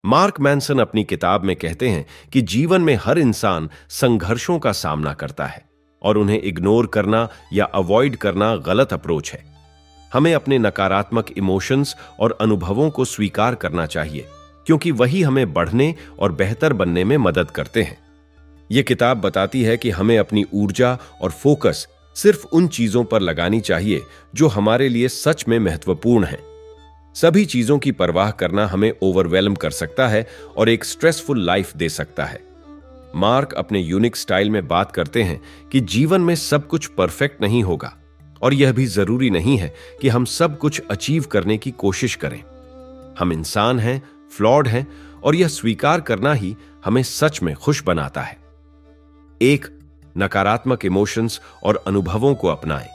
Mark Manson अपनी किताब में कहते हैं कि जीवन में हर इंसान संघर्षों का सामना करता है और उन्हें इग्नोर करना या अवॉइड करना गलत अप्रोच है। हमें अपने नकारात्मक इमोशंस और अनुभवों को स्वीकार करना चाहिए, क्योंकि वही हमें बढ़ने और बेहतर बनने में मदद करते हैं। यह किताब बताती है कि हमें अपनी ऊर्जा और फोकस सिर्फ उन चीजों पर लगानी चाहिए जो हमारे लिए सच में महत्वपूर्ण हैं। सभी चीजों की परवाह करना हमें ओवरवेलम कर सकता है और एक स्ट्रेसफुल लाइफ दे सकता है। मार्क अपने यूनिक स्टाइल में बात करते हैं कि जीवन में सब कुछ परफेक्ट नहीं होगा और यह भी जरूरी नहीं है कि हम सब कुछ अचीव करने की कोशिश करें। हम इंसान हैं, फ्लॉड हैं, और यह स्वीकार करना ही हमें सच में खुश बनाता है। एक, नकारात्मक इमोशंस और अनुभवों को अपनाएं।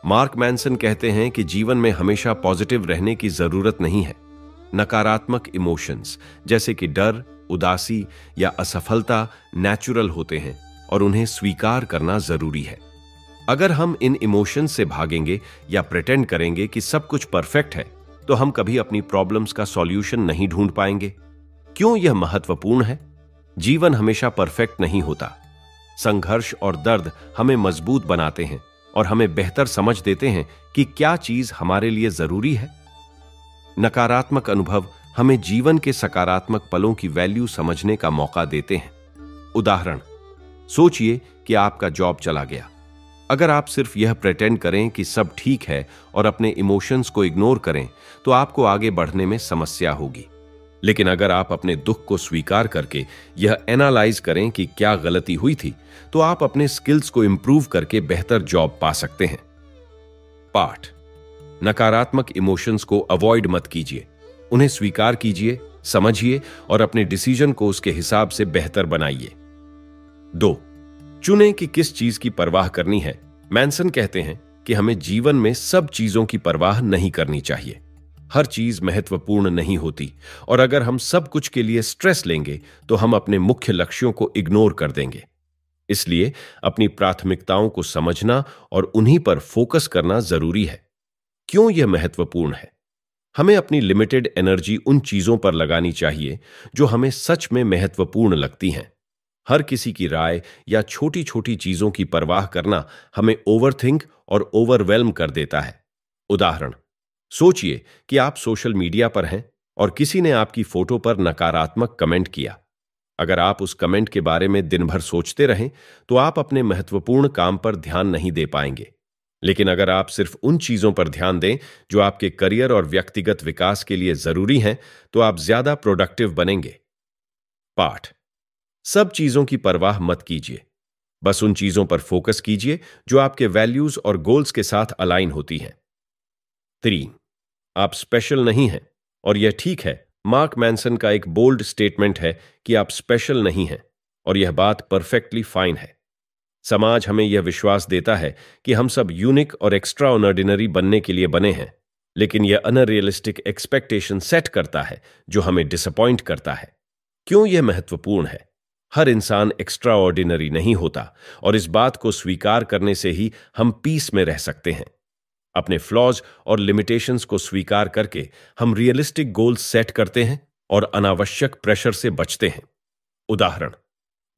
मार्क मैनसन कहते हैं कि जीवन में हमेशा पॉजिटिव रहने की जरूरत नहीं है। नकारात्मक इमोशंस जैसे कि डर, उदासी या असफलता नेचुरल होते हैं और उन्हें स्वीकार करना जरूरी है। अगर हम इन इमोशंस से भागेंगे या प्रिटेंड करेंगे कि सब कुछ परफेक्ट है, तो हम कभी अपनी प्रॉब्लम्स का सॉल्यूशन नहीं ढूंढ पाएंगे। क्यों यह महत्वपूर्ण है? जीवन हमेशा परफेक्ट नहीं होता। संघर्ष और दर्द हमें मजबूत बनाते हैं और हमें बेहतर समझ देते हैं कि क्या चीज हमारे लिए जरूरी है। नकारात्मक अनुभव हमें जीवन के सकारात्मक पलों की वैल्यू समझने का मौका देते हैं। उदाहरण, सोचिए कि आपका जॉब चला गया। अगर आप सिर्फ यह प्रेटेंड करें कि सब ठीक है और अपने इमोशंस को इग्नोर करें, तो आपको आगे बढ़ने में समस्या होगी। लेकिन अगर आप अपने दुख को स्वीकार करके यह एनालाइज करें कि क्या गलती हुई थी, तो आप अपने स्किल्स को इंप्रूव करके बेहतर जॉब पा सकते हैं। पाठ, नकारात्मक इमोशंस को अवॉइड मत कीजिए, उन्हें स्वीकार कीजिए, समझिए और अपने डिसीजन को उसके हिसाब से बेहतर बनाइए। 2, चुनें कि किस चीज की परवाह करनी है। मैनसन कहते हैं कि हमें जीवन में सब चीजों की परवाह नहीं करनी चाहिए। हर चीज महत्वपूर्ण नहीं होती और अगर हम सब कुछ के लिए स्ट्रेस लेंगे तो हम अपने मुख्य लक्ष्यों को इग्नोर कर देंगे। इसलिए अपनी प्राथमिकताओं को समझना और उन्हीं पर फोकस करना जरूरी है। क्यों यह महत्वपूर्ण है? हमें अपनी लिमिटेड एनर्जी उन चीजों पर लगानी चाहिए जो हमें सच में महत्वपूर्ण लगती हैं। हर किसी की राय या छोटी छोटी चीजों की परवाह करना हमें ओवरथिंक और ओवरवेल्म कर देता है। उदाहरण, सोचिए कि आप सोशल मीडिया पर हैं और किसी ने आपकी फोटो पर नकारात्मक कमेंट किया। अगर आप उस कमेंट के बारे में दिन भर सोचते रहें, तो आप अपने महत्वपूर्ण काम पर ध्यान नहीं दे पाएंगे। लेकिन अगर आप सिर्फ उन चीजों पर ध्यान दें जो आपके करियर और व्यक्तिगत विकास के लिए जरूरी हैं, तो आप ज्यादा प्रोडक्टिव बनेंगे। पाठ, सब चीजों की परवाह मत कीजिए, बस उन चीजों पर फोकस कीजिए जो आपके वैल्यूज और गोल्स के साथ अलाइन होती हैं। 3, आप स्पेशल नहीं हैं और यह ठीक है। मार्क मैनसन का एक बोल्ड स्टेटमेंट है कि आप स्पेशल नहीं हैं और यह बात परफेक्टली फाइन है। समाज हमें यह विश्वास देता है कि हम सब यूनिक और एक्स्ट्रा ऑर्डिनरी बनने के लिए बने हैं, लेकिन यह अनरियलिस्टिक एक्सपेक्टेशन सेट करता है जो हमें डिसअपॉइंट करता है। क्यों यह महत्वपूर्ण है? हर इंसान एक्स्ट्रा ऑर्डिनरी नहीं होता और इस बात को स्वीकार करने से ही हम पीस में रह सकते हैं। अपने फ्लॉज और लिमिटेशंस को स्वीकार करके हम रियलिस्टिक गोल्स सेट करते हैं और अनावश्यक प्रेशर से बचते हैं। उदाहरण,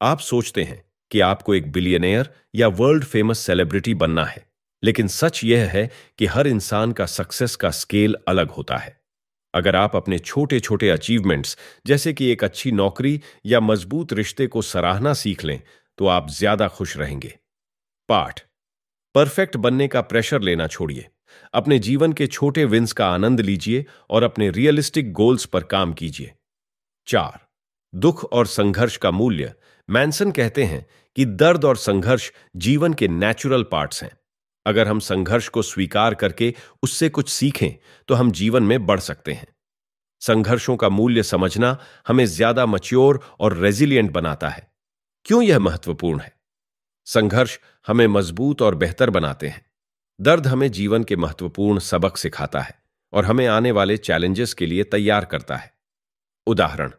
आप सोचते हैं कि आपको एक बिलियनेयर या वर्ल्ड फेमस सेलिब्रिटी बनना है, लेकिन सच यह है कि हर इंसान का सक्सेस का स्केल अलग होता है। अगर आप अपने छोटे छोटे अचीवमेंट्स जैसे कि एक अच्छी नौकरी या मजबूत रिश्ते को सराहना सीख लें, तो आप ज्यादा खुश रहेंगे। पाठ, परफेक्ट बनने का प्रेशर लेना छोड़िए। अपने जीवन के छोटे विंस का आनंद लीजिए और अपने रियलिस्टिक गोल्स पर काम कीजिए। 4, दुख और संघर्ष का मूल्य। मैनसन कहते हैं कि दर्द और संघर्ष जीवन के नेचुरल पार्ट्स हैं। अगर हम संघर्ष को स्वीकार करके उससे कुछ सीखें, तो हम जीवन में बढ़ सकते हैं। संघर्षों का मूल्य समझना हमें ज्यादा मैच्योर और रेजिलिएंट बनाता है। क्यों यह महत्वपूर्ण है? संघर्ष हमें मजबूत और बेहतर बनाते हैं। दर्द हमें जीवन के महत्वपूर्ण सबक सिखाता है और हमें आने वाले चैलेंजेस के लिए तैयार करता है। उदाहरण,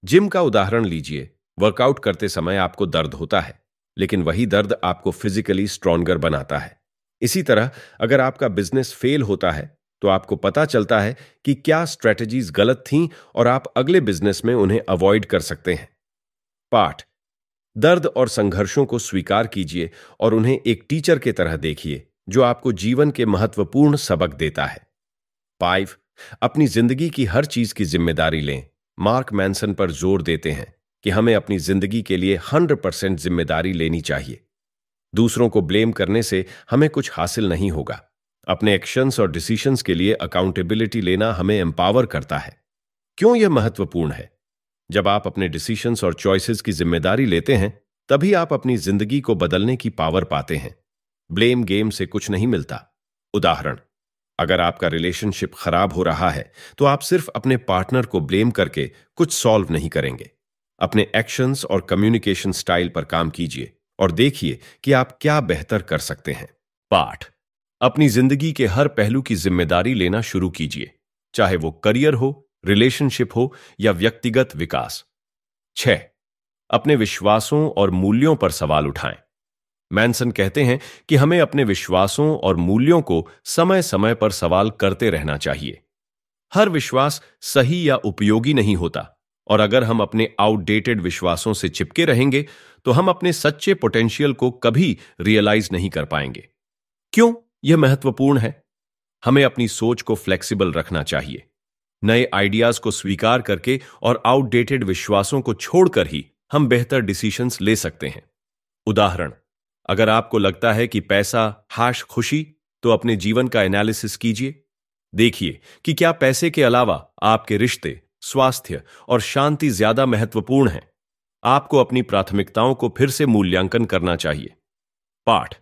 जिम का उदाहरण लीजिए। वर्कआउट करते समय आपको दर्द होता है, लेकिन वही दर्द आपको फिजिकली स्ट्रॉन्गर बनाता है। इसी तरह अगर आपका बिजनेस फेल होता है, तो आपको पता चलता है कि क्या स्ट्रेटजीज गलत थीं और आप अगले बिजनेस में उन्हें अवॉइड कर सकते हैं। पाठ: दर्द और संघर्षों को स्वीकार कीजिए और उन्हें एक टीचर की तरह देखिए जो आपको जीवन के महत्वपूर्ण सबक देता है। 5. अपनी जिंदगी की हर चीज की जिम्मेदारी लें। मार्क मैनसन पर जोर देते हैं कि हमें अपनी जिंदगी के लिए 100% जिम्मेदारी लेनी चाहिए। दूसरों को ब्लेम करने से हमें कुछ हासिल नहीं होगा। अपने एक्शंस और डिसीशंस के लिए अकाउंटेबिलिटी लेना हमें एम्पावर करता है। क्यों यह महत्वपूर्ण है? जब आप अपने डिसीशंस और चॉइसेस की जिम्मेदारी लेते हैं, तभी आप अपनी जिंदगी को बदलने की पावर पाते हैं। ब्लेम गेम से कुछ नहीं मिलता। उदाहरण: अगर आपका रिलेशनशिप खराब हो रहा है, तो आप सिर्फ अपने पार्टनर को ब्लेम करके कुछ सॉल्व नहीं करेंगे। अपने एक्शंस और कम्युनिकेशन स्टाइल पर काम कीजिए और देखिए कि आप क्या बेहतर कर सकते हैं। पाठ: अपनी जिंदगी के हर पहलू की जिम्मेदारी लेना शुरू कीजिए, चाहे वो करियर हो, रिलेशनशिप हो या व्यक्तिगत विकास। 6. अपने विश्वासों और मूल्यों पर सवाल उठाएं। मैनसन कहते हैं कि हमें अपने विश्वासों और मूल्यों को समय समय पर सवाल करते रहना चाहिए। हर विश्वास सही या उपयोगी नहीं होता, और अगर हम अपने आउटडेटेड विश्वासों से चिपके रहेंगे तो हम अपने सच्चे पोटेंशियल को कभी रियलाइज नहीं कर पाएंगे। क्यों यह महत्वपूर्ण है? हमें अपनी सोच को फ्लेक्सिबल रखना चाहिए। नए आइडियाज को स्वीकार करके और आउटडेटेड विश्वासों को छोड़कर ही हम बेहतर डिसीजंस ले सकते हैं। उदाहरण: अगर आपको लगता है कि पैसा खुशी, तो अपने जीवन का एनालिसिस कीजिए। देखिए कि क्या पैसे के अलावा आपके रिश्ते, स्वास्थ्य और शांति ज्यादा महत्वपूर्ण हैं। आपको अपनी प्राथमिकताओं को फिर से मूल्यांकन करना चाहिए। पाठ: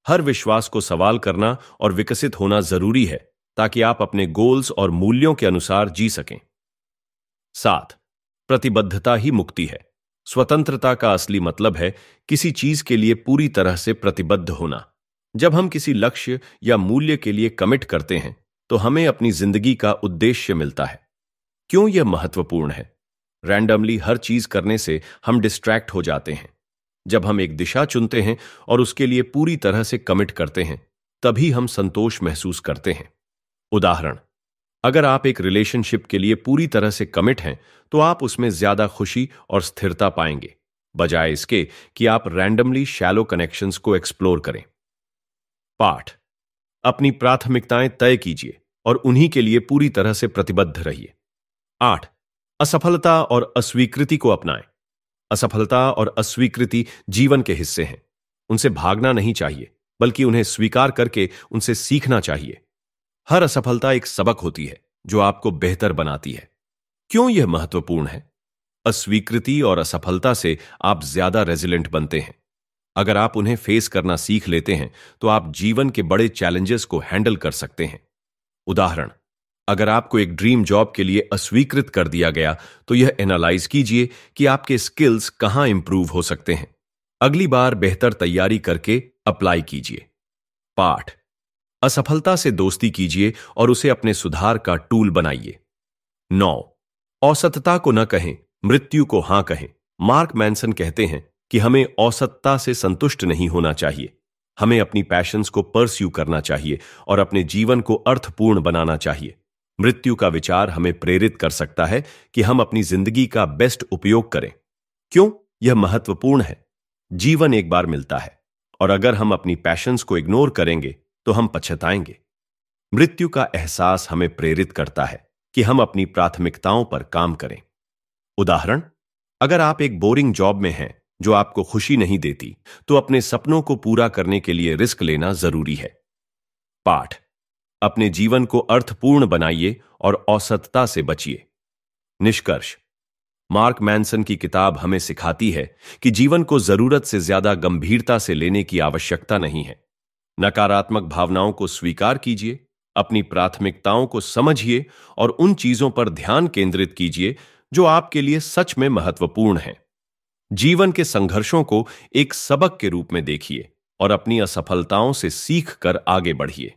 हर विश्वास को सवाल करना और विकसित होना जरूरी है ताकि आप अपने गोल्स और मूल्यों के अनुसार जी सकें। 7. प्रतिबद्धता ही मुक्ति है। स्वतंत्रता का असली मतलब है किसी चीज के लिए पूरी तरह से प्रतिबद्ध होना। जब हम किसी लक्ष्य या मूल्य के लिए कमिट करते हैं, तो हमें अपनी जिंदगी का उद्देश्य मिलता है। क्यों यह महत्वपूर्ण है? रैंडमली हर चीज करने से हम डिस्ट्रैक्ट हो जाते हैं। जब हम एक दिशा चुनते हैं और उसके लिए पूरी तरह से कमिट करते हैं, तभी हम संतोष महसूस करते हैं। उदाहरण: अगर आप एक रिलेशनशिप के लिए पूरी तरह से कमिट हैं, तो आप उसमें ज्यादा खुशी और स्थिरता पाएंगे, बजाय इसके कि आप रैंडमली शैलो कनेक्शंस को एक्सप्लोर करें। पाठ: अपनी प्राथमिकताएं तय कीजिए और उन्हीं के लिए पूरी तरह से प्रतिबद्ध रहिए। 8. असफलता और अस्वीकृति को अपनाएं। असफलता और अस्वीकृति जीवन के हिस्से हैं। उनसे भागना नहीं चाहिए, बल्कि उन्हें स्वीकार करके उनसे सीखना चाहिए। हर असफलता एक सबक होती है जो आपको बेहतर बनाती है। क्यों यह महत्वपूर्ण है? अस्वीकृति और असफलता से आप ज्यादा रेजिलेंट बनते हैं। अगर आप उन्हें फेस करना सीख लेते हैं, तो आप जीवन के बड़े चैलेंजेस को हैंडल कर सकते हैं। उदाहरण: अगर आपको एक ड्रीम जॉब के लिए अस्वीकृत कर दिया गया, तो यह एनालाइज कीजिए कि आपके स्किल्स कहां इंप्रूव हो सकते हैं। अगली बार बेहतर तैयारी करके अप्लाई कीजिए। पाठ: असफलता से दोस्ती कीजिए और उसे अपने सुधार का टूल बनाइए। 9. औसतता को न कहें, मृत्यु को हां कहें। मार्क मैनसन कहते हैं कि हमें औसतता से संतुष्ट नहीं होना चाहिए। हमें अपनी पैशंस को परस्यू करना चाहिए और अपने जीवन को अर्थपूर्ण बनाना चाहिए। मृत्यु का विचार हमें प्रेरित कर सकता है कि हम अपनी जिंदगी का बेस्ट उपयोग करें। क्यों यह महत्वपूर्ण है? जीवन एक बार मिलता है, और अगर हम अपनी पैशंस को इग्नोर करेंगे तो हम पछताएंगे। मृत्यु का एहसास हमें प्रेरित करता है कि हम अपनी प्राथमिकताओं पर काम करें। उदाहरण: अगर आप एक बोरिंग जॉब में हैं जो आपको खुशी नहीं देती, तो अपने सपनों को पूरा करने के लिए रिस्क लेना जरूरी है। पाठ: अपने जीवन को अर्थपूर्ण बनाइए और औसतता से बचिए। निष्कर्ष: मार्क मैनसन की किताब हमें सिखाती है कि जीवन को जरूरत से ज्यादा गंभीरता से लेने की आवश्यकता नहीं है। नकारात्मक भावनाओं को स्वीकार कीजिए, अपनी प्राथमिकताओं को समझिए और उन चीजों पर ध्यान केंद्रित कीजिए जो आपके लिए सच में महत्वपूर्ण हैं। जीवन के संघर्षों को एक सबक के रूप में देखिए और अपनी असफलताओं से सीख कर आगे बढ़िए।